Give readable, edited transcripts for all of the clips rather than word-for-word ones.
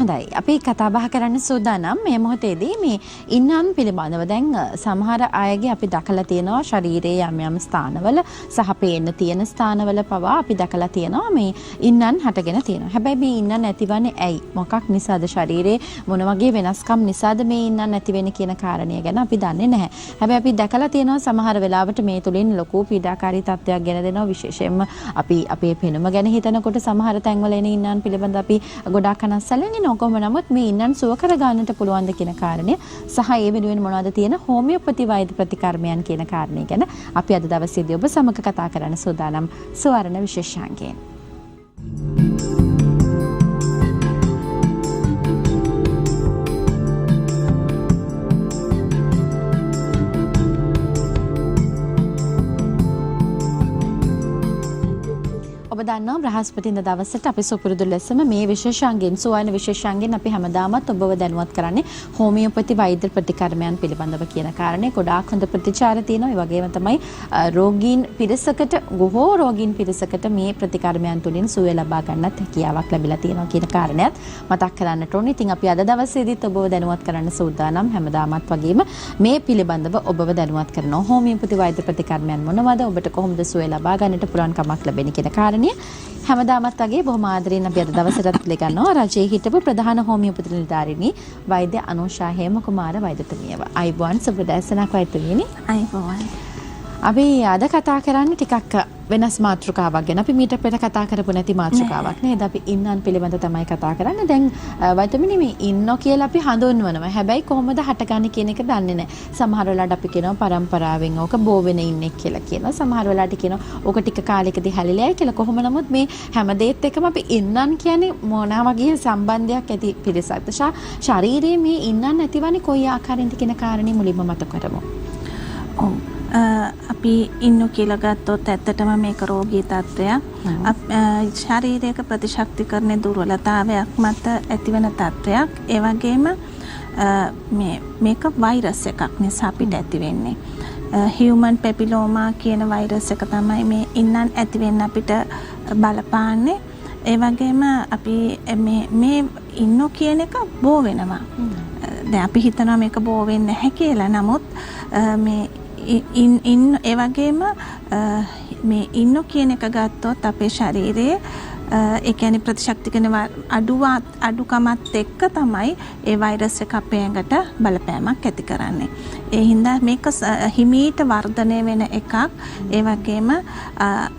හොඳයි. අපි කතා බහ කරන්න සූදානම් මේ මොහොතේදී මේ ඉන්නන් පිළිබඳව දැන් සමහර අයගේ අපි දැකලා තියෙනවා ශරීරයේ යම් යම් ස්ථානවල සහ පේන්න තියෙන ස්ථානවල පවා අපි දැකලා තියෙනවා මේ ඉන්නන් හටගෙන තියෙනවා. හැබැයි මේ ඉන්නන් නැතිවන්නේ ඇයි? මොකක් නිසාද? ශරීරයේ මොන වගේ වෙනස්කම් නිසාද මේ ඉන්නන් නැති වෙන්නේ කියන කාරණය ගැන අපි දන්නේ නැහැ. හැබැයි අපි දැකලා තියෙනවා සමහර වෙලාවට මේ තුලින් ලොකු පීඩාකාරී තත්ත්වයක් ගෙන දෙනවා. විශේෂයෙන්ම අපි අපේ පෙනුම ගැන හිතනකොට සමහර තැන්වල එන ඉන්නන් පිළිබඳ අපි ගොඩාක් අනස්සලන්නේ නොකොම නමුත් මේ ඉන්නන් සුව කර ගන්නට පුළුවන්ද කියන කාරණය සහ ඒ වෙනුවෙන් මොනවද තියෙන හෝමියෝපති වෛද්‍ය ප්‍රතිකර්මයන් කියන කාරණේ ගැන අපි අද දවසේදී ඔබ සමග කතා කරන්න සූදානම් සුවර්ණ විශේෂාංගයෙන්. ඔබ දන්නවා බ්‍රහස්පතින්දා දවසට අපි සුපුරුදු ලෙසම මේ විශේෂාංගයෙන් සුවර්ණ විශේෂාංගයෙන් අපි හැමදාමත් ඔබව දැනුවත් කරන්නේ හෝමියෝපති වෛද්‍ය ප්‍රතිකර්මයන් පිළිබඳව කියන කාරණේ. ගොඩාක් හොඳ ප්‍රතිචාර තියෙනවා. ඒ වගේම තමයි රෝගීන් පිරිසකට බොහෝ රෝගීන් පිරිසකට මේ ප්‍රතිකර්මයන් තුලින් සුවය ලබා ගන්නත් හැකියාවක් ලැබිලා තියෙනවා කියන කාරණයත් මතක් කරන්නට ඕනේ. ඉතින් අපි අද දවසේදීත් ඔබව දැනුවත් කරන්න සූදානම් හැමදාමත් වගේම මේ පිළිබඳව ඔබව දැනුවත් කරනවා. හෝමියෝපති වෛද්‍ය ප්‍රතිකර්මයන් මොනවද? ඔබට කොහොමද සුවය ලබා ගන්නට පුළුවන් කමක් ලැබෙන්නේ කියන කාරණේ හැමදාමත් වගේ බොහොම ආදරෙන් අපි අද දවසට පිළිගන්නවා රජයේ හිටපු ප්‍රධාන හෝමියෝපති නිලධාරිණී වෛද්‍ය අනුෂා හේමකුමාර වෛද්‍යතුමියව. අයිබෝන් සුබදැසනක් වෛද්‍යතුමියනි. අයිබෝන්. අපි අද කතා කරන්නේ ටිකක් වෙනස් මාතෘකාවක් ගැන. අපි මීට පෙර කතා කරපු නැති මාතෘකාවක් නේද? අපි ඉන්නන් පිළිබඳ තමයි කතා කරන්නේ. දැන් වෛද්‍යතුමියනි මේ ඉන්නෝ කියලා අපි හඳුන්වනවා. හැබැයි කොහොමද හටගන්නේ කියන එක දන්නේ නැහැ. සමහර වෙලාවට අපි කියනවා පරම්පරාවෙන් ඕක බෝ වෙන ඉන්නේ කියලා කියනවා. සමහර වෙලාවට කියනවා ඕක ටික කාලයකදී හැලිලායි කියලා. කොහොම නමුත් මේ හැමදේත් එක්කම අපි ඉන්නන් කියන්නේ මොනවා වගේ සම්බන්ධයක් ඇති පිරිසක්ද? ශාරීරියේ මේ ඉන්නන් නැතිවන්නේ කොයි ආකාරයෙන්ද කියන කාරණේ මුලින්ම මතක කරමු. ඔව්. අපි ඉන්නෝ කියලා ගත්තොත් ඇත්තටම මේක රෝගී තත්ත්වයක්. ශාරීරික ප්‍රතිශක්තිකරණ දුර්වලතාවයක් මත ඇතිවන තත්ත්වයක්. ඒ වගේම මේක වෛරස් එකක් නිසා අපිට ඇති වෙන්නේ. හියුමන් පැපිලෝමා කියන වෛරස් එක තමයි මේ ඉන්නන් ඇති වෙන්න අපිට බලපාන්නේ. ඒ වගේම අපි මේ ඉන්නෝ කියන එක බෝ වෙනවා. දැන් අපි හිතනවා මේක බෝ වෙන්නේ නැහැ කියලා. නමුත් මේ ඒ වගේම මේ ඉන්නෝ කියන එක ගත්තොත් අපේ ශරීරයේ ඒ කියන්නේ ප්‍රතිශක්තිකන අඩුකමත් එක්ක තමයි ඒ වෛරස් එක අපේ ඇඟට බලපෑමක් ඇති කරන්නේ. ඒ හින්දා මේක හිමීට වර්ධනය වෙන එකක්. ඒ වගේම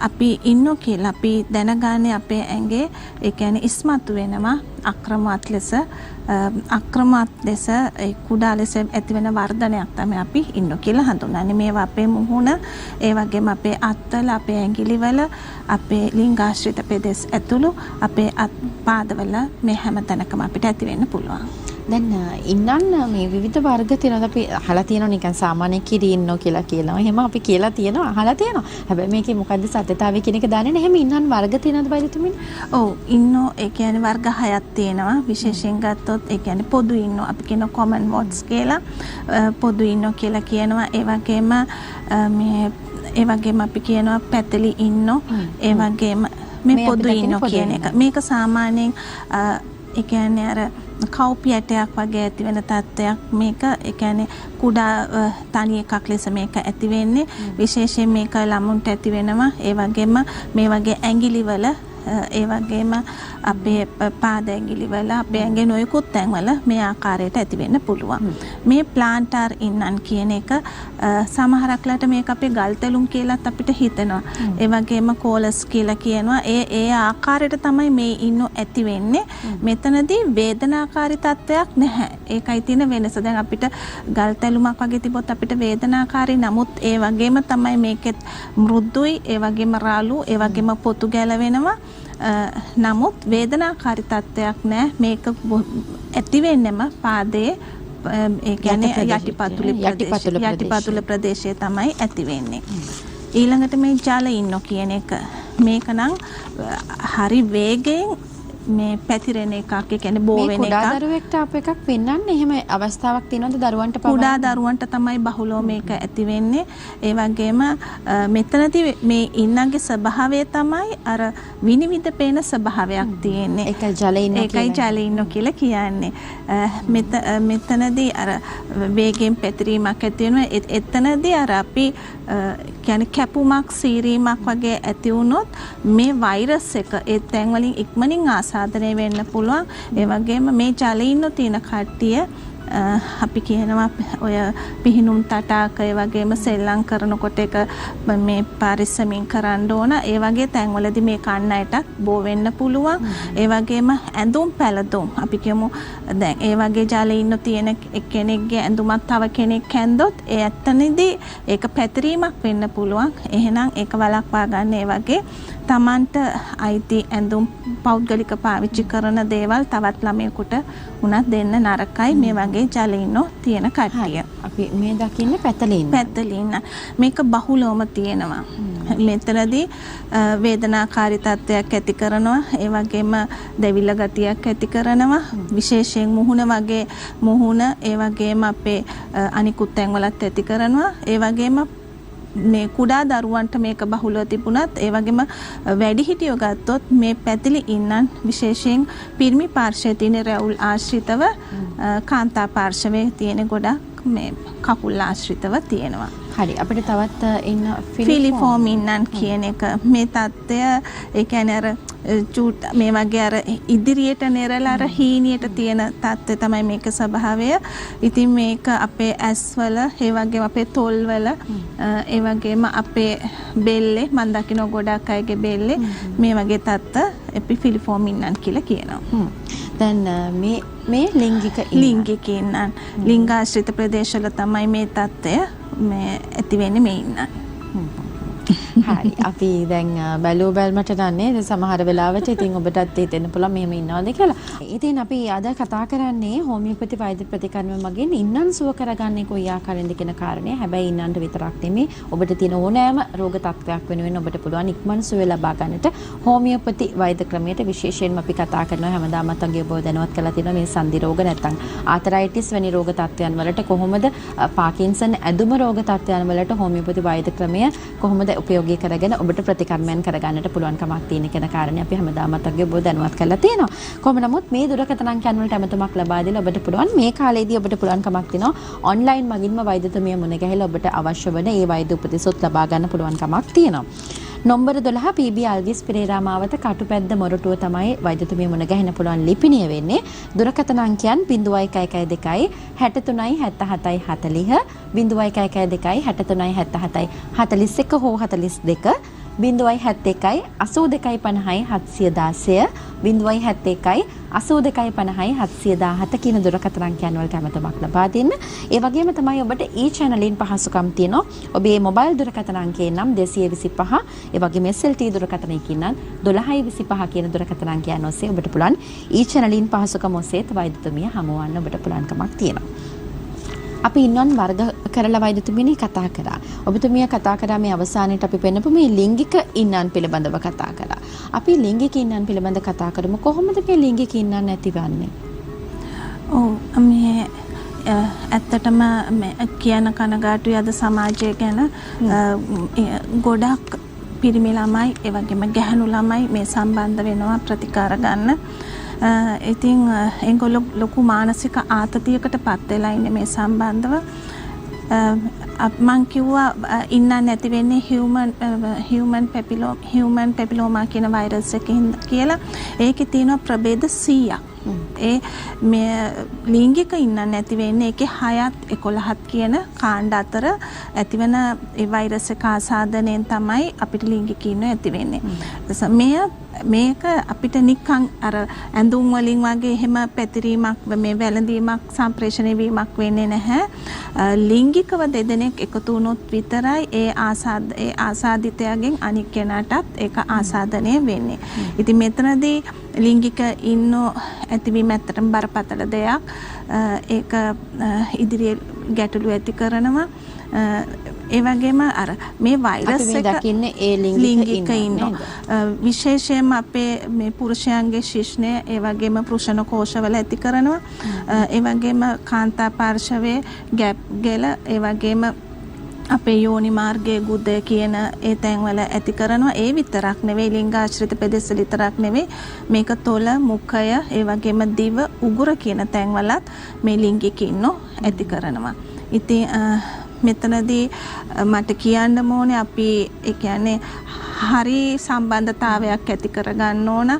අපි ඉන්නෝ කියලා අපි දැනගන්නේ අපේ ඇඟේ ඒ කියන්නේ ඉස්මතු වෙනවා අක්‍රමවත් ලෙස කුඩා ලෙස ඇතිවෙන වර්ධනයක් තමයි අපි ඉන්නෝ කියලා හඳුන්වන්නේ. මේවා අපේ මුහුණ, ඒ වගේම අපේ අත්වල, අපේ ඇඟිලිවල, අපේ ලිංගාශ්‍රිත පෙදෙස් ඇතුළු අපේ පාදවල මේ හැම තැනකම අපිට ඇති වෙන්න පුළුවන්. දැන් ඉන්නන් මේ විවිධ වර්ග තියෙනවා. අපි අහලා තියෙනවා නිකන් සාමාන්‍ය කිරි ඉන්නෝ කියලා කියනවා. එහෙම අපි කියලා තියෙනවා, අහලා තියෙනවා. හැබැයි මේකේ මොකද්ද සත්‍යතාවය කියන එක දන්නේ නැහැ. එහෙම ඉන්නන් වර්ග තියෙනවද වෛද්‍යතුමියනි? ඔව් ඉන්නෝ ඒ කියන්නේ වර්ග 6ක් තියෙනවා. විශේෂයෙන් ගත්තොත් ඒ කියන්නේ පොදු ඉන්නෝ අපි කියන common warts කියලා පොදු ඉන්නෝ කියලා කියනවා. ඒ වගේම අපි කියනවා පැතලි ඉන්නෝ. ඒ වගේම මේ පොදු ඉන්නෝ කියන එක. මේක සාමාන්‍යයෙන් ඒ කියන්නේ අර කවුපි ඇටයක් වගේ ඇති වෙන තත්ත්වයක්. මේක ඒ කියන්නේ කුඩා තනි එකක් ලෙස මේක ඇති වෙන්නේ. විශේෂයෙන් මේක ළමුන්ට ඇති වෙනවා. ඒ වගේම මේ වගේ ඇඟිලිවල ඒ වගේම අපේ පාද ඇඟිලිවල අපේ ඇඟේ නොයෙකුත් තැන්වල මේ ආකාරයට ඇති වෙන්න පුළුවන්. මේ ප්ලාන්ටර් ඉන්නන් කියන එක සමහරක්ලට මේක අපේ ගල්තැලුම් කියලාත් අපිට හිතෙනවා. ඒ වගේම කෝලස් කියලා කියනවා. ඒ ආකාරයට තමයි මේ ඉන්නෝ ඇති වෙන්නේ. මෙතනදී වේදනාකාරී තත්ත්වයක් නැහැ. ඒකයි තියෙන වෙනස. දැන් අපිට ගල්තැලුමක් වගේ තිබොත් අපිට වේදනාකාරී. නමුත් ඒ වගේම තමයි මේකෙත් මෘදුයි, ඒ වගේම රාළු, ඒ වගේම පොතු ගැලවෙනවා. නමුත් වේදනාකාරී තත්ත්වයක් නැහැ. මේක ඇති වෙන්නෙම පාදයේ ඒ කියන්නේ යටිපතුල ප්‍රදේශයේ තමයි ඇති වෙන්නේ. ඊළඟට මේ ජල ඉන්නෝ කියන එක මේක නම් හරි වේගයෙන් මේ පැතිරෙන එකක් ඒ කියන්නේ බෝ මේ වෙන කුඩා එකක්. දරුවෙක්ට අප එකක් පෙන්වන්නේ එහෙම අවස්ථාවක් තියෙනවද දරුවන්ට පවා? කුඩා දරුවන්ට තමයි බහුලව මේක ඇති වෙන්නේ. ඒ වගේම මෙතනදී මේ ඉන්නගේ ස්වභාවය තමයි අර විනිවිද පේන ස්වභාවයක් තියෙන්නේ. ඒකයි ජලේ ඉන්නවා ඒකයි ජලේ ඉන්නවා කියලා කියන්නේ. මෙතනදී අර වේගයෙන් පැතිරීමක් ඇති වෙනවා. එතනදී අර අපි කියන්නේ කැපුමක් සීරීමක් වගේ ඇති වුණොත් මේ වෛරස් එක ඒ තැන් වලින් ඉක්මනින් ආසාදනය වෙන්න පුළුවන්. ඒ වගේම මේ ජලේ ඉන්න තියෙන කට්ටිය අපි කියනවා ඔය පිහිනුම් තටාක ඒ වගේම සෙල්ලම් කරනකොට එක මේ පරිස්සමින් කරන්න ඕන. ඒ වගේ තැන්වලදී මේ කන්නයටත් බෝ වෙන්න පුළුවන්. ඒ වගේම ඇඳුම් පැළඳුම් අපි කියමු දැන් ඒ වගේ ජලේ ඉන්න තියෙන කෙනෙක්ගේ ඇඳුමක් තව කෙනෙක් ඇඳොත් ඒ ඇත්තනේදී ඒක පැතිරීමක් වෙන්න පුළුවන්. එහෙනම් ඒක වළක්වා ගන්න ඒ වගේ තමන්ට අයිති ඇඳුම් පෞද්ගලික පාවිච්චි කරන දේවල් තවත් ළමයෙකුට උනත් දෙන්න නරකයි මේ වගේ ජලීනෝ තියෙන කට්ටිය. අපි මේ දකින්නේ පැතලින්. පැතලින්. මේක බහුලවම තියෙනවා. මෙතනදී වේදනාකාරී තත්ත්වයක් ඇති කරනවා. ඒ වගේම දැවිල්ල ගතියක් ඇති කරනවා. විශේෂයෙන් මුහුණ වගේ මුහුණ ඒ වගේම අපේ අනිකුත් තැන්වලත් ඇති කරනවා. ඒ වගේම මේ කුඩා දරුවන්ට මේක බහුලව තිබුණත් ඒ වගේම වැඩිහිටියෝ ගත්තොත් මේ පැතිලි ඉන්නන් විශේෂයෙන් පිරිමි පාර්ශ්වයේ තියෙන රැවුල් ආශ්‍රිතව කාන්තා පාර්ශවයේ තියෙන ගොඩක් මේ කකුල් ආශ්‍රිතව තියෙනවා. හරි අපිට තවත් ඉන්න ෆිලිෆෝම් ඉන්නන් කියන එක මේ தත්ත්වය ඒ කියන්නේ අර චූට් මේ වගේ අර ඉදිරියට නෙරලා අර හීනියට තියෙන தත්ත්වය තමයි මේක ස්වභාවය. ඉතින් මේක අපේ ඇස්වල ඒ වගේම අපේ තොල්වල ඒ වගේම අපේ බෙල්ලේ මම දකින්න ගොඩක් අයගේ බෙල්ලේ මේ වගේ தත්ත්ව එපිෆිලිෆෝම් ඉන්නන් කියලා කියනවා. දැන් මේ ලිංගික ඉන්නන් ලිංගාශ්‍රිත ප්‍රදේශවල තමයි මේ தත්ත්වය මේ ඇති වෙන්නේ මේ ඉන්නන්. හරි අපි දැන් බැලුව බැලමට දන්නේ සමහර වෙලාවට ඉතින් ඔබටත් හිතෙන්න පුළුවන් මෙහෙම ඉන්නවද කියලා. ඉතින් අපි අද කතා කරන්නේ හෝමියෝපති වෛද්‍ය ප්‍රතිකර්ම මගින් ඉන්නන් සුව කරගන්නේ කොයි ආකාරයෙන්ද කියන කාරණය. හැබැයි ඉන්නන්ට විතරක් නෙමෙයි ඔබට තියෙන ඕනෑම රෝග තත්ත්වයක් වෙනුවෙන් ඔබට පුළුවන් ඉක්මන් සුවය ලබා ගන්නට හෝමියෝපති වෛද්‍ය ක්‍රමයට විශේෂයෙන්ම අපි කතා කරනවා හැමදාමත් අගේ ඔබ දැනුවත් කරලා තියෙනවා මේ සන්ධි රෝග නැත්නම් ආතරයිටිස් වැනි රෝග තත්ත්වයන් වලට කොහොමද පාකින්සන් ඇදුම රෝග තත්ත්වයන් වලට හෝමියෝපති වෛද්‍ය ක්‍රමය කොහොමද උපයෝගී කරගෙන ඔබට ප්‍රතිකර්මයන් කරගන්නට පුළුවන් කමක් තියෙන කියන කාරණේ අපි හැමදාමත් අගේ ඔබ දැනුවත් කරලා තියෙනවා. කොහොම නමුත් මේ දුරකථන අංකයන් වලට ඇමතුමක් ලබා දීලා ඔබට පුළුවන් මේ කාලේදී ඔබට පුළුවන් කමක් තියෙනවා ඔන්ලයින් මගින්ම වෛද්‍යතුමිය මුණ ගැහිලා ඔබට අවශ්‍ය වන ඒ වෛද්‍ය උපදෙසොත් ලබා ගන්න පුළුවන් කමක් තියෙනවා. නම්බර 12 PB අල්විස් පෙරේරා මාවත කටුපැද්ද මොරටුව තමයි වෛද්‍යතුමිය මුණ ගැහෙන්න පුළුවන් ලිපිණිය වෙන්නේ. දුරකථන අංකයන් 0112 63 77 40 0112 63 77 41 හෝ 42 071 82 50 716 071 82 50 717 කියන දුරකථන අංකයන් වලට ඇමතුමක් ලබා දෙන්න. ඒ වගේම තමයි ඔබට e-channelin පහසුකම් තියෙනවා. ඔබේ මොබයිල් දුරකථන අංකය නම් 225. ඒ වගේම SLT දුරකථනයකින් නම් 1225 කියන දුරකථන අංකයන් ඔස්සේ ඔබට පුළුවන් e-channelin පහසුකම ඔස්සේ වෛද්‍යතුමිය හමුවන්න ඔබට පුළුවන් කමක් තියෙනවා. අපි ඉන්නන් වර්ග කරලා වෛද්‍යතුමියනි කතා කරා. ඔබතුමිය කතා කරා මේ අවසානයේට අපි පෙන්නපු මේ ලිංගික ඉන්නන් පිළිබඳව කතා කරා. අපි ලිංගික ඉන්නන් පිළිබඳව කතා කරමු. කොහොමද මේ ලිංගික ඉන්නන් නැතිවන්නේ? ඔව් මේ ඇත්තටම කියන කනගාටුයි අද සමාජය ගැන ගොඩක් පිරිමි ළමයි ඒ වගේම ගැහැණු ළමයි මේ සම්බන්ධ වෙනවා ප්‍රතිකාර ගන්න. ඉතින් ඒගොල්ලෝ ලොකු මානසික ආතතියකට පත් වෙලා ඉන්නේ මේ සම්බන්ධව. මං කිව්වා ඉන්න නැති වෙන්නේ human papilloma කියන වෛරස් එකකින් කියලා. ඒකේ තියෙනවා ප්‍රභේද 100ක්. ඒ මේ ලිංගික ඉන්න නැති වෙන්නේ ඒකේ 6ත් 11ත් කියන කාණ්ඩ අතර ඇතිවන ඒ වෛරස් එක ආසාදනයෙන් තමයි අපිට ලිංගික ඉන්න ඇති වෙන්නේ. මේක අපිට නිකන් අර ඇඳුම් වලින් වගේ එහෙම පැතිරීමක් මේ වැළඳීමක් සම්ප්‍රේෂණය වීමක් වෙන්නේ නැහැ. ලිංගිකව දෙදෙනෙක් එකතු වුණොත් විතරයි ඒ ආසාදිතයාගෙන් අනික් කෙනාටත් ඒක ආසාදනය වෙන්නේ. ඉතින් මෙතනදී ලිංගික ඉන්නෝ ඇතිවීම ඇත්තටම බරපතල දෙයක්. ඒක ඉදිරියේ ගැටලු ඇති කරනවා. ඒ වගේම අර මේ වෛරස් අපි මේ එක දකින්නේ ඒ ලිංගික ඉන්නවා. විශේෂයෙන්ම අපේ මේ පුරුෂයන්ගේ ශිෂ්ණය ඒ වගේම පුරුෂන කෝෂවල ඇති කරනවා. ඒ වගේම කාන්තා පාර්ශවයේ ගැප් ගෙල ඒ වගේම අපේ යෝනි මාර්ගයේ ගුද කියන ඒ තැන්වල ඇති කරනවා. ඒ විතරක් නෙවෙයි ලිංගාශ්‍රිත පෙදෙස් විතරක් නෙවෙයි මේක තොල මුඛය ඒ වගේම දිව උගුර කියන තැන්වලත් මේ ලිංගික ඉන්නෝ ඇති කරනවා. ඉතින් මෙතනදී මට කියන්න ඕනේ අපි ඒ කියන්නේ හරි සම්බන්ධතාවයක් ඇති කරගන්න ඕන.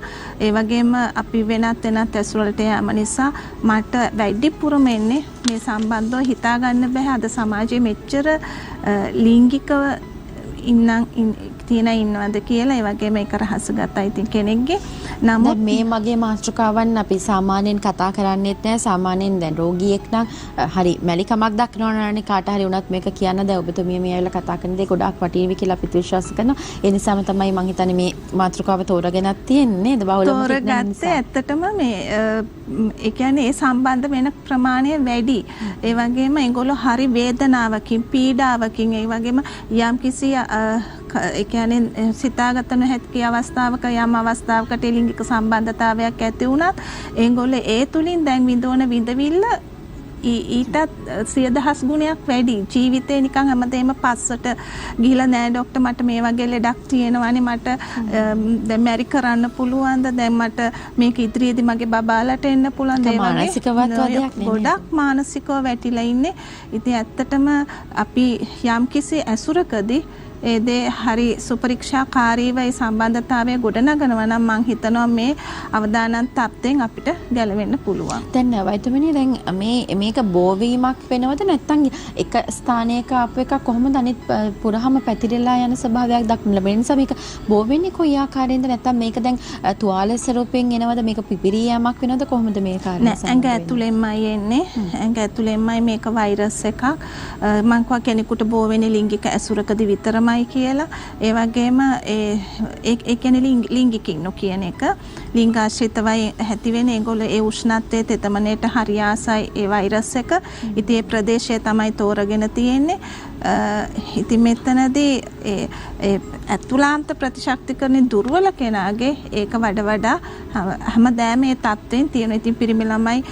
ඒ වගේම අපි වෙනත් ඇසුර වලට යෑම නිසා මට වැඩිපුරම එන්නේ මේ සම්බන්ධව හිතා ගන්න බෑ අද සමාජයේ මෙච්චර ලිංගිකව ඉන්නවද කියලා. ඒ වගේම ඒක රහසගතයි ඉතින් කෙනෙක්ගේ. නමුත් මේ මගේ මාතෘකාවන් අපි සාමාන්‍යයෙන් කතා කරන්නේත් නැහැ. සාමාන්‍යයෙන් දැන් රෝගියෙක් නම් හරි මැලිකමක් දක්වනවනේ කාට හරි වුණත් මේක කියන්න දැන් ඔබතුමිය මේ ඇවිල්ලා කතා කරන දේ ගොඩාක් වටිනවි කියලා අපිත් විශ්වාස කරනවා. ඒ නිසාම තමයි මම හිතන්නේ මේ මාතෘකාව තෝරගෙනත් තියෙන්නේ නේද? බහුලව තෝරගත්තේ ඇත්තටම මේ ඒ කියන්නේ ඒ සම්බන්ධ වෙන ප්‍රමාණය වැඩි. ඒ වගේම ඒගොල්ලෝ හරි වේදනාවකින් පීඩාවකින් ඒ වගේම යම්කිසි ඒ කියන්නේ සිතාගත නොහැකි අවස්ථාවක යම් අවස්ථාවකට ලිංගික සම්බන්ධතාවයක් ඇති වුණත් ඒගොල්ලෝ ඒ තුලින් දැන් විඳවන විඳවිල්ල ඊටත් 100,000 ගුණයක් වැඩි. ජීවිතේ නිකන් හැමදේම පස්සට ගිහිලා නෑ ડોක්ටර් මට මේ වගේ ලෙඩක් තියෙනවානේ මට දැන් මැරි කරන්න පුළුවන්ද දැන් මට මේක ඉදිරියේදී මගේ බබාලට එන්න පුළුවන් ඒ වගේ ගොඩක් මානසිකව වැටිලා ඉන්නේ. ඉතින් ඇත්තටම අපි යම්කිසි ඇසුරකදී ඒ දේ හරි සුපරීක්ෂාකාරීව ඒ සම්බන්ධතාවය ගොඩනගනවා නම් මම හිතනවා මේ අවදානම් තත්ත්වෙන් අපිට ගැලවෙන්න පුළුවන්. දැන් වෛද්‍යමනි දැන් මේක බෝවීමක් වෙනවද නැත්නම් එක ස්ථානයක ආපු එක කොහොමද අනිත් පුරාම පැතිරලා යන ස්වභාවයක් දක්වන්න ලැබෙන නිසා මේක බෝ වෙන්නේ කොයි ආකාරයෙන්ද නැත්නම් මේක දැන් තුවාල ස්වරූපයෙන් එනවද මේක පිපිරියාමක් වෙනවද කොහොමද මේ කාර්යය නෑ ඇඟ ඇතුළෙන්මයි එන්නේ. ඇඟ ඇතුළෙන්මයි මේක වෛරස් එකක්. මං කව කෙනෙකුට බෝ වෙන්නේ ලිංගික ඇසුරකදී විතරමයි කියලා. ඒ වගේම ඒ කියන්නේ ලිංගිකින් කියන එක ලිංගාශ්‍රිතවයි ඇති වෙන ඒගොල්ලෝ ඒ උෂ්ණත්වයේ තෙතමනයට හරි ආසයි ඒ වෛරස් එක. ඉතින් ඒ ප්‍රදේශය තමයි තෝරගෙන තියෙන්නේ. ඉතින් මෙතනදී ඒ ඇතුළාන්ත ප්‍රතිශක්තිකරණේ දුර්වල කෙනාගේ ඒක වඩා හැමදාම මේ තත්ත්වෙන් තියෙන. ඉතින් පිරිමි ළමයි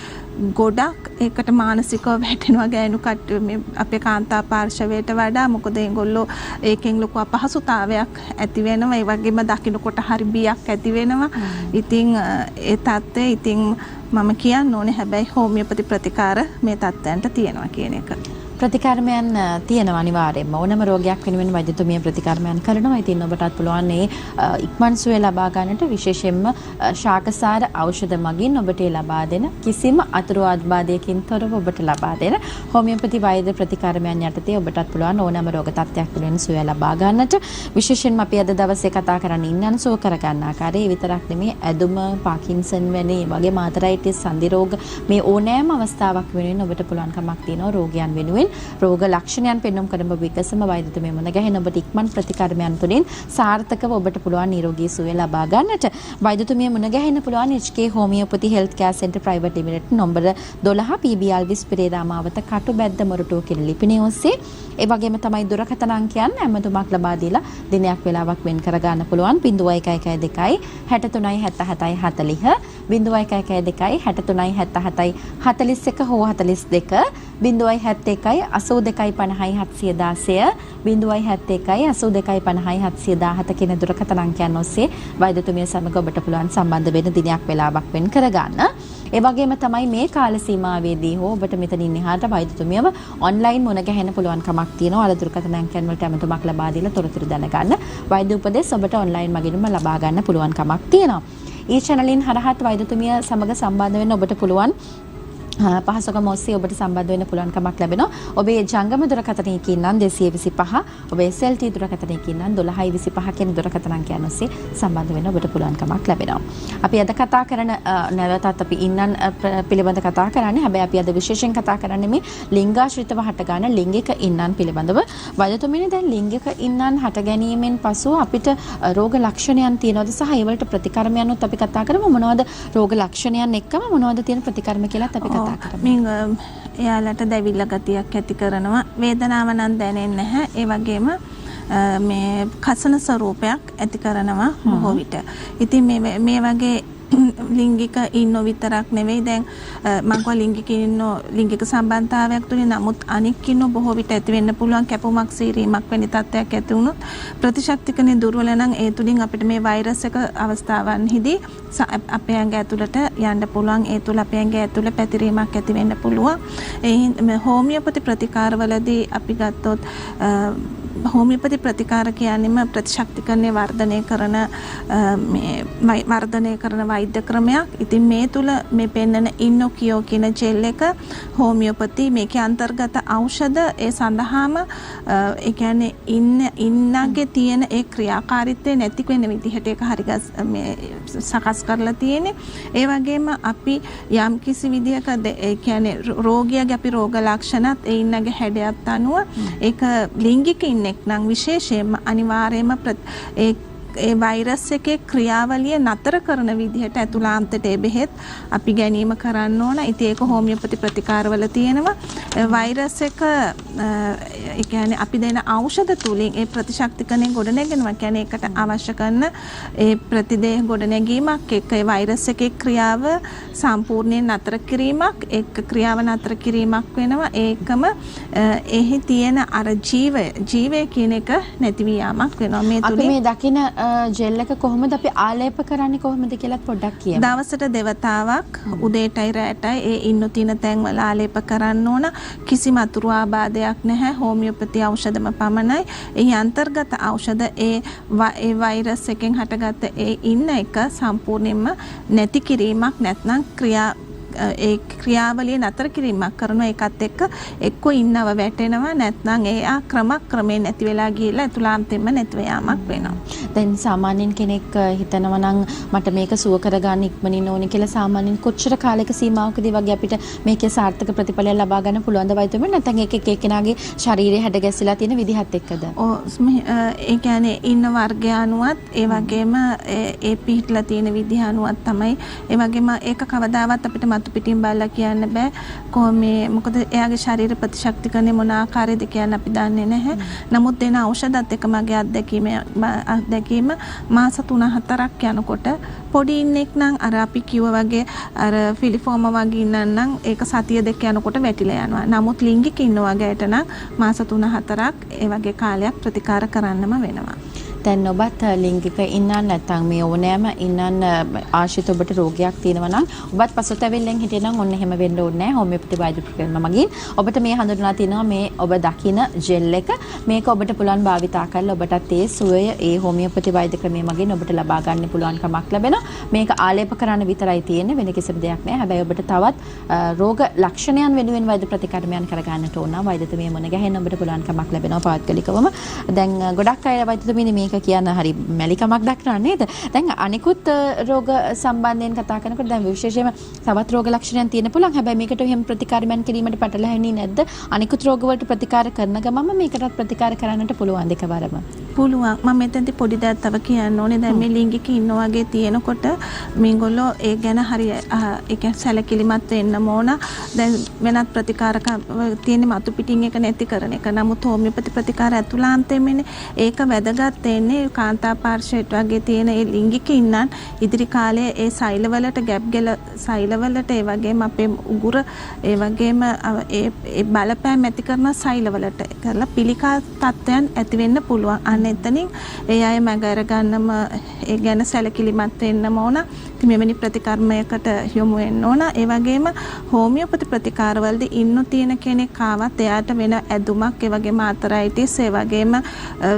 ගොඩක් ඒකට මානසිකව වැටෙනවා ගෑනු කට්ටිය මේ අපේ කාන්තා පාර්ශවයට වඩා. මොකද ඒගොල්ලෝ ඒකෙන් ලොකු අපහසුතාවයක් ඇති වෙනවා. ඒ වගේම දකින්නකොට හරි බියක් ඇති වෙනවා. ඉතින් ඒ තත්ත්වය ඉතින් මම කියන්න ඕනේ හැබැයි හෝමියෝපති ප්‍රතිකාර මේ තත්ත්වයන්ට තියෙනවා කියන එක. ප්‍රතිකර්මයන් තියෙනවා අනිවාර්යයෙන්ම ඕනම රෝගයක් වෙනුවෙන් වෛද්‍යතුමිය ප්‍රතිකර්මයන් කරනවා. ඉතින් ඔබටත් පුළුවන් මේ ඉක්මන් සුවය ලබා ගන්නට විශේෂයෙන්ම ශාකසාර ඖෂධ මගින් ඔබට ලබා දෙන කිසිම අතුරු ආබාධයකින් තොරව ඔබට ලබා දෙන හෝමියෝපති වෛද්‍ය ප්‍රතිකර්මයන් යටතේ ඔබටත් පුළුවන් ඕනම රෝග තත්ත්වයක් වෙනුවෙන් සුවය ලබා ගන්නට. විශේෂයෙන්ම අපි අද දවසේ කතා කරන්නේ ඉන්නන් සුව කර ගන්න ආකාරය. ඒ විතරක් නෙමෙයි ඇදුම, පාකින්සන් වැනි වගේ මාතරයිටිස් සන්ධි රෝග මේ ඕනෑම අවස්ථාවක් වෙනුවෙන් ඔබට පුළුවන් කමක් තියෙනවා රෝගයන් වෙනුවෙන් රෝග ලක්ෂණයන් පෙන්වම් කරන ඔබ විකසම වෛද්‍යතුමිය මුණ ගැහෙන ඔබට ඉක්මන් ප්‍රතිකර්මයන් තුළින් සාර්ථකව ඔබට පුළුවන් නිරෝගී සුවය ලබා ගන්නට. වෛද්‍යතුමිය මුණ ගැහෙන්න පුළුවන් HK හෝමියෝපති health care centre private limited number 12 PB Alwis Perera මාවත කටුබැද්ද මොරටුව කියන ලිපිණිය ඔස්සේ. ඒ වගේම තමයි දුරකථන අංකයන් හැමතුමක් ලබා දීලා දිනයක් වෙලාවක් වෙන් කර ගන්න පුළුවන් 0112 63 77 40 0112 63 77 41 හෝ 42 071 8250 716 කියන දුරකථන අංකයන් ඔස්සේ වෛද්‍යතුමිය සමග ඔබට පුළුවන් සම්බන්ධ වෙන දිනයක් වෙලාවක් වෙන් කරගන්න. ඒ වගේම තමයි මේ කාල සීමාවේදී හෝ ඔබට මෙතනින් එහාට වෛද්‍යතුමියව ඔන්ලයින් මුණ ගැහෙන්න පුළුවන් කමක් තියෙනවා. අර දුරකථන අංකයන් වලට ඇමතුමක් ලබා දීලා තොරතුරු දැනගන්න. වෛද්‍ය උපදෙස් ඔබට ඔන්ලයින් මගින්ම ලබා ගන්න පුළුවන් කමක් තියෙනවා. ඒ channelin හරහත් වෛද්‍යතුමිය සමග සම්බන්ධ වෙන්න ඔබට පුළුවන්. පහසුකම් ඔස්සේ ඔබට සම්බන්ධ වෙන්න පුළුවන් කමක් ලැබෙනවා. ඔබේ ජංගම දුරකථනයකින් නම් 225 ඔබේ SLT දුරකථනයකින් නම් 1225 කියන දුරකථන අංකයන් ඔස්සේ සම්බන්ධ වෙන්න ඔබට පුළුවන් කමක් ලැබෙනවා. අපි අද කතා කරන නැවතත් අපි ඉන්නන් පිළිබඳ කතා කරන්නේ. හැබැයි අපි අද විශේෂයෙන් කතා කරන්නේ මේ ලිංගාශ්‍රිතව හටගන්න ලිංගික ඉන්නන් පිළිබඳව. වෛද්‍යතුමියනේ දැන් ලිංගික ඉන්නන් හට ගැනීමෙන් පසුව අපිට රෝග ලක්ෂණයන් තියෙනවද සහ ඒවලට ප්‍රතිකර්මයන්වත් අපි කතා කරමු. මොනවද රෝග ලක්ෂණයන් එක්කම මොනවද තියෙන ප්‍රතිකර්ම කියලාත් අපි කතා කතා කරමු. මින් එයාලට දැවිල්ල ගතියක් ඇති කරනවා. වේදනාව නම් දැනෙන්නේ නැහැ. ඒ වගේම මේ කසන ස්වරූපයක් ඇති කරනවා බොහෝ විට. ඉතින් මේ වගේ ලිංගික ඉන්නෝ විතරක් නෙවෙයි දැන් මම කිව්වා ලිංගික ඉන්නෝ ලිංගික සම්බන්ධතාවයක් තුනේ නමුත් අනික් ඉන්නෝ බොහෝ විට ඇති වෙන්න පුළුවන් කැපුමක් සීරීමක් වැනි තත්ත්වයක් ඇති වුණොත් ප්‍රතිශක්තිකනේ දුර්වල නම් ඒ තුලින් අපිට මේ වෛරස් එක අවස්ථාවන්හිදී අපේ ඇඟ ඇතුළට යන්න පුළුවන් ඒ තුල අපේ ඇඟ ඇතුළ පැතිරීමක් ඇති වෙන්න පුළුවන් ඒ හෝමියෝපති ප්‍රතිකාරවලදී අපි ගත්තොත් හෝමියෝපති ප්‍රතිකාර කියන්නේම ප්‍රතිශක්තිකරණය වර්ධනය කරන වෛද්‍ය ක්‍රමයක්. ඉතින් මේ තුල මේ පෙන්නන ඉන්නොකියෝ කියන ජෙල් එක හෝමියෝපති මේකේ අන්තර්ගත ඖෂධ ඒ සඳහාම ඒ කියන්නේ ඉන්නගේ තියෙන ඒ ක්‍රියාකාරීත්වය නැති වෙන විදිහට ඒක හරිගස් මේ සකස් කරලා තියෙන්නේ. ඒ වගේම අපි යම් කිසි විදිහක ඒ කියන්නේ රෝගියාගේ අපි රෝග ලක්ෂණත් ඒ ඉන්නගේ හැඩයත් අනුව ඒක ලිංගික ඉන්නෙක් නම් විශේෂයෙන්ම අනිවාර්යයෙන්ම ඒ වෛරස් එකේ ක්‍රියාවලිය නතර කරන විදිහට ඇතුළාන්තයට ඒ බෙහෙත් අපි ගැනීම කරන්න ඕන. ඉතින් ඒක හෝමියෝපති ප්‍රතිකාරවල තියෙනවා. වෛරස් එක ඒ කියන්නේ අපි දෙන ඖෂධ තුලින් ඒ ප්‍රතිශක්තිකරණය ගොඩනගෙනවා. කියන්නේ ඒකට අවශ්‍ය කරන ඒ ප්‍රතිදේහ ගොඩනැගීමක් එක්ක ඒ වෛරස් එකේ ක්‍රියාව සම්පූර්ණයෙන් නතර කිරීමක් එක්ක ක්‍රියාව නතර කිරීමක් වෙනවා. ඒකම එහි තියෙන අර ජීවය කියන එක නැති වී යාමක් වෙනවා. මේ තුලින් අපි මේ දකින ජෙල් එක කොහොමද අපි ආලේප කරන්නේ කොහොමද කියලා පොඩ්ඩක් කියන්න. දවසට දෙවතාවක් උදේටයි රැටයි ඒ ඉන්නු තියෙන තැන්වල ආලේප කරන්න ඕන. කිසිම අතුරු ආබාධයක් නැහැ. හෝමියෝපති ඖෂධම පමණයි. එහි අන්තර්ගත ඖෂධ ඒ වෛරස් එකෙන් හටගත්ත ඒ ඉන්න එක සම්පූර්ණයෙන්ම නැති කිරීමක් නැත්නම් ඒ ක්‍රියාවලිය නතර කිරීමක් කරනවා. ඒකත් එක්ක එක්ක ඉන්නව වැටෙනවා නැත්නම් ඒ ක්‍රමයෙන් නැති වෙලා ගිහිල්ලා අතුලාන්තෙම නැති යාමක් වෙනවා. දැන් සාමාන්‍යයෙන් කෙනෙක් හිතනවා නම් මට මේක සුව කරගන්න ඉක්මනින් ඕනේ කියලා සාමාන්‍යයෙන් කොච්චර කාලයක සීමාවකදී වගේ අපිට මේකේ සාර්ථක ප්‍රතිඵලයක් ලබා ගන්න පුළුවන්ද වෛද්‍යවරුන්? නැත්නම් එක එක්කෙනාගේ ශරීරය හැඩ ගැස්සලා තියෙන විදිහත් එක්කද? ඒ කියන්නේ ඉන්න වර්ගය අනුවත් ඒ වගේම ඒ පිහිටලා තියෙන විදිහ අනුවත් තමයි. ඒ වගේම ඒක කවදාවත් අපිට පිටින් බලලා කියන්න බෑ කොහොම මේ මොකද එයාගේ ශරීර ප්‍රතිශක්තිකරණය මොන ආකාරයේද කියන්න අපි දන්නේ නැහැ. නමුත් දෙන ඖෂධත් එක්ක මගේ අත්දැකීම මාස 3-4ක් යනකොට පොඩි ඉන්නෙක් නම් අර අපි කිව්වා වගේ අර ෆිලිෆෝම වගේ ඉන්නන් නම් ඒක සතිය දෙක යනකොට වැටිලා යනවා. නමුත් ලිංගික ඉන්න වගේට නම් මාස 3-4ක් ඒ වගේ කාලයක් ප්‍රතිකාර කරන්නම වෙනවා. දැන් ඔබත් ලිංගික ඉන්නන් නැත්නම් මේ ඕනෑම ඉන්නන් ආශ්‍රිත ඔබට රෝගයක් තියෙනවා නම් ඔබත් පසුතැවිල්ලෙන් හිටියනම් ඔන්න එහෙම වෙන්න ඕනේ නැහැ. හෝමියෝපති වෛද්‍ය ක්‍රම මගින් ඔබට මේ හඳුන්වලා තිනවා මේ ඔබ දකින ජෙල් එක. මේක ඔබට පුළුවන් භාවිතා කරලා ඔබටත් ඒ සුවය ඒ හෝමියෝපති වෛද්‍ය ක්‍රමයේ මගින් ඔබට ලබා ගන්න පුළුවන් කමක් ලැබෙනවා. මේක ආලේප කරන්න විතරයි තියෙන්නේ වෙන කිසිම දෙයක් නැහැ. හැබැයි ඔබට තවත් රෝග ලක්ෂණයන් වෙනුවෙන් වෛද්‍ය ප්‍රතිකර්මයන් කරගන්නට ඕන. වෛද්‍යතුමිය මුණ ගැහෙන්න ඔබට පුළුවන් කමක් ලැබෙනවා පෞද්ගලිකවම. දැන් ගොඩක් අය වෛද්‍යතුමියනි මේක කියන්න හරි මැලිකමක් දක්වන්නේ නේද? දැන් අනිකුත් රෝග සම්බන්ධයෙන් කතා කරනකොට දැන් විශේෂයෙන්ම තවත් රෝග ලක්ෂණයන් තියෙන පුළුවන්. හැබැයි මේකට එහෙම ප්‍රතිකාරමයන් කිරීමට පැටලෙන්නේ නැද්ද? අනිකුත් රෝග වලට ප්‍රතිකාර කරන ගමම මේකටත් ප්‍රතිකාර කරන්නට පුළුවන් දෙකවරම. පුළුවන්. මම මෙතෙන්දී පොඩි දෙයක් තව කියන්න ඕනේ. දැන් මේ ලිංගික ඉන්න වගේ තියෙනකොට මේගොල්ලෝ ඒ ගැන හරි ඒ කියන්නේ සැලකිලිමත් වෙන්න ඕන. දැන් වෙනත් ප්‍රතිකාර තියෙන මතු පිටින් එක නැති කරන එක. නමුත් හෝමියෝපති ප්‍රතිකාර ඇතුළාන්තයෙන්නේ ඒක වැදගත් වෙන්නේ කාන්තා පාර්ශ්වයට වගේ තියෙන ඒ ලිංගික ඉන්නන් ඉදිරි කාලයේ ඒ සෛලවලට ගැප්ගල සෛලවලට ඒ වගේම අපේ උගුර ඒ වගේම ඒ බලපෑම් ඇති කරන සෛලවලට කරලා පිළිකා තත්ත්වයන් ඇති වෙන්න පුළුවන්. අන්න එතනින් ඒ අය මග අරගන්නම ඒ ගැන සැලකිලිමත් වෙන්නම ඕන. ඉතින් මෙවැනි ප්‍රතිකර්මයකට යොමු වෙන්න ඕන. ඒ වගේම හෝමියෝපති ප්‍රතිකාරවලදී ඉන්නු තියෙන කෙනෙක් ආවත් එයාට වෙන ඇදුමක් ඒ වගේම ආතරයිටිස් ඒ වගේම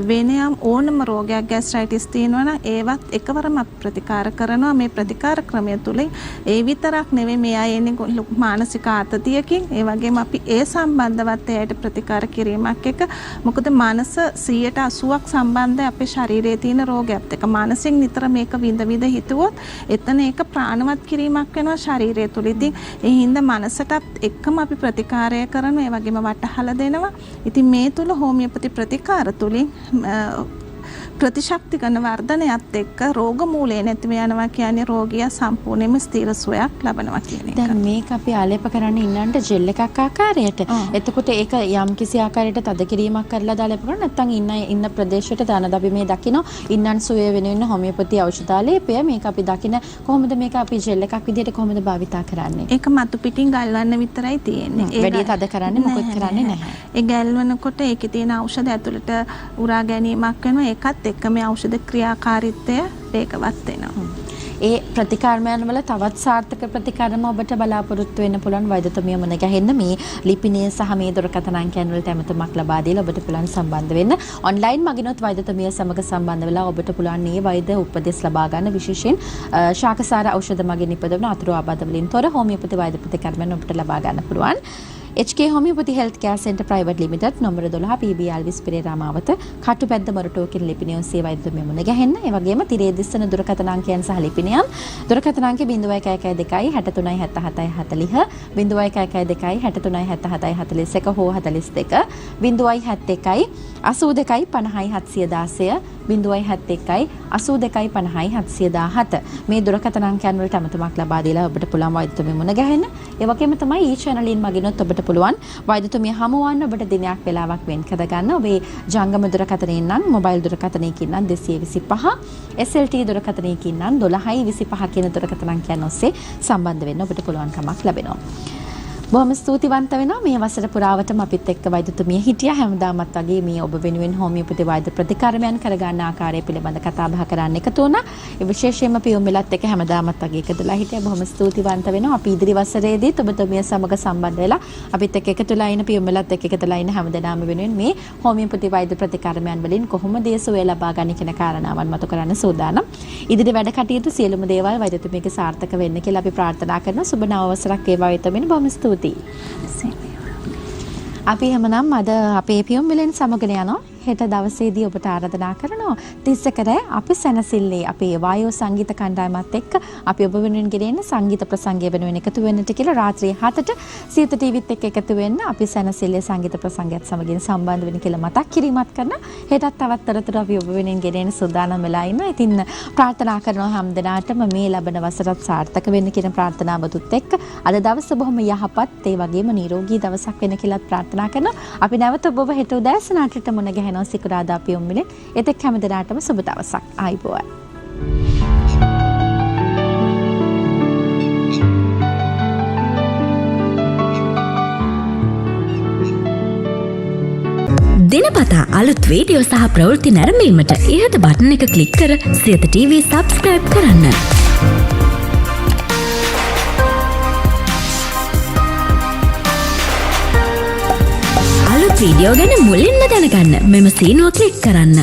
වෙනයම් ඕනම රෝගයක් ગેස්ට්‍රයිටිස් තියෙනවා නම් ඒවත් එකවරම ප්‍රතිකාර කරනවා. මේ ප්‍රතිකාර ක්‍රමය තුලින් ඒ විතරක් නෙවෙයි මේ අය එන්නේ මානසික ආතතියකින් ඒ වගේම අපි ඒ සම්බන්ධවත් එයාට ප්‍රතිකාර කිරීමක් එක මොකද මනස 180ක් සම්බන්ධයි අපේ ශරීරයේ තියෙන රෝගයත් එක්ක. මානසින් නිතර මේක විඳ හිතුවොත් එතන ඒක ප්‍රාණවත් කිරීමක් වෙනවා ශරීරය තුල. ඉතින් ඒ හින්දා මනසටත් එක්කම අපි ප්‍රතිකාරය කරනවා. ඒ වගේම වටහලා දෙනවා. ඉතින් මේ තුල හෝමියෝපති ප්‍රතිකාර තුලින් ප්‍රතිශක්ති කරන වර්ධනයත් එක්ක රෝග මූලය නැතිව යනවා කියන්නේ රෝගියා සම්පූර්ණයෙන්ම ස්ථිර සුවයක් ලබනවා කියන එක. දැන් මේක අපි ආලේප කරන්න ඉන්නන්ට ජෙල් එකක් ආකාරයට. එතකොට ඒක යම් කිසි ආකාරයකට තද කිරීමක් කරලා දාලා කරන නැත්නම් ඉන්න ප්‍රදේශයට දාන අපි මේ දකින්න ඉන්නන් සුවය වෙනුවෙන් හොමියෝපති ඖෂධාලේපය මේක අපි දකින්න කොහොමද මේක අපි ජෙල් එකක් විදිහට කොහොමද භාවිතා කරන්නේ? ඒක මතු පිටින් ගල්වන්න විතරයි තියෙන්නේ. වැඩි තද කරන්නේ මොකොත් කරන්නේ නැහැ. ඒ ගල්වනකොට ඒකේ තියෙන ඖෂධ ඇතුළට උරා ගැනීමක් වෙනවා. ඒකත් එක්ක මේ ඖෂධ ක්‍රියාකාරීත්වය වේගවත් වෙනවා. ඒ ප්‍රතිකාරමයන් වල තවත් සාර්ථක ප්‍රතිකාරම ඔබට බලාපොරොත්තු වෙන්න පුළුවන් වෛද්‍යතුමිය මුණ ගැහෙන්න මේ ලිපිනය සහ මේ දුරකථන අංකයන් වලට ඇමතුමක් ලබා දීලා ඔබට පුළුවන් සම්බන්ධ වෙන්න. ඔන්ලයින් මගිනුත් වෛද්‍යතුමිය සමග සම්බන්ධ වෙලා ඔබට පුළුවන් මේ වෛද්‍ය උපදෙස් ලබා ගන්න විශේෂයෙන් ශාකසාර ඖෂධ මගින් නිපදවන අතුරු ආබාධ වලින් තොර හෝමියෝපති වෛද්‍ය ප්‍රතිකාරමයන් ඔබට ලබා ගන්න පුළුවන්. HK Homeopathy Health Care Center Private Limited නොම්බර 12 PB Alvis Pereira මාවත කටුපැද්ද මොරටුව කියන ලිපිනය ඔස්සේ වෛද්‍යතුමිය මුණ ගැහෙන්න. ඒ වගේම තිරේ දිස්සන දුරකථන අංකයන් සහ ලිපිනයන් දුරකථන අංකය 0112 63 77 40 0112 63 77 41 හෝ 42 071 82 50 716 071 82 50 717 මේ දුරකථන අංකයන් වලට අමතමක් ලබා දීලා ඔබට පුළුවන් වෛද්‍යතුමිය මුණ ගැහෙන්න. ඒ වගේම තමයි ඊ channelin මගිනුත් ඔබට පුළුවන් වෛද්‍යතුමිය හමුවන්න ඔබට දිනයක් වෙලාවක් වෙන් කර ගන්න. ඔබේ ජංගම දුරකථනයෙන් නම් මොබයිල් දුරකථනයකින් නම් 225 SLT දුරකථනයකින් නම් 1225 කියන දුරකථන අංකයන් ඔස්සේ සම්බන්ධ වෙන්න ඔබට පුළුවන්කමක් ලැබෙනවා. බොහොම ස්තුතිවන්ත වෙනවා මේ වසර පුරාවටම අපිත් එක්ක වෛද්‍යතුමිය හිටියා. හැමදාමත් වගේ මේ ඔබ වෙනුවෙන් හෝමියෝපති වෛද්‍ය ප්‍රතිකාරමයන් කරගන්න ආකාරය පිළිබඳ කතා බහ කරන්න එකතු වුණා. ඒ විශේෂයෙන්ම පියොම්බෙලත් එක්ක හැමදාමත් වගේ එකතුලා හිටියා. බොහොම ස්තුතිවන්ත වෙනවා. අපි ඉදිරි වසරේදීත් ඔබතුමිය සමග සම්බන්ධ වෙලා අපිත් එක්ක එකතුලා ඉන්න පියොම්බෙලත් එක්ක එකතුලා ඉන්න හැමදෙනාම වෙනුවෙන් මේ හෝමියෝපති වෛද්‍ය ප්‍රතිකාරමයන් වලින් කොහොමද ඒ සුවය ලබා ගන්න කියන කාරණාවන් මතු කරන්න සූදානම්. ඉදිරි වැඩ කටයුතු සියලුම දේවල් වෛද්‍යතුමියගේ සාර්ථක වෙන්න කියලා අපි ප්‍රාර්ථනා කරනවා. සුබ නව වසරක් වේවා වෛද්‍යතුමිය. බොහොම ස්තුතියි. අපි හැමනම් අද අපේ පියොම්බෙලෙන් සමගන යනවා. හෙට දවසේදී ඔබට ආරාධනා කරනවා 31 අපි සැනසෙල්ලේ අපේ වායෝ සංගීත කණ්ඩායමත් එක්ක අපි ඔබ වෙනුවෙන් ගෙනෙන සංගීත ප්‍රසංගය වෙනුවෙන් එකතු වෙන්නට කියලා රාත්‍රියේ 7ට සියත ටීවීත් එක්ක එකතු වෙන්න අපි සැනසෙල්ලේ සංගීත ප්‍රසංගයත් සමගින් සම්බන්ධ වෙන්න කියලා මතක් කිරීමක් කරන හෙටත් තවත් තොරතුරු අපි ඔබ වෙනුවෙන් ගෙනෙන සූදානම් වෙලා ඉන්නවා. ඉතින් ප්‍රාර්ථනා කරනවා හැමදෙනාටම මේ ලබන වසරත් සාර්ථක වෙන්න කියන ප්‍රාර්ථනාවතුත් එක්ක අද දවස බොහොම යහපත් ඒ වගේම නිරෝගී දවසක් වෙන්න කියලා ප්‍රාර්ථනා කරනවා. අපි නැවත ඔබව හෙට උදෑසන 8ට මුණ ගැහෙනවා සිකුරාදා පියොම්බෙලේ. එතෙක් හැමදෙනාටම සුබ දවසක්. ආයුබෝවන්. දිනපතා අලුත් වීඩියෝ සහ ප්‍රවෘත්ති නැරඹීමට ඉහත බටන් එක ක්ලික් කර සියත TV සබ්ස්ක්‍රයිබ් කරන්න. අලුත් වීඩියෝ ගැන මුලින්ම දැනගන්න මෙම සීනුව ක්ලික් කරන්න.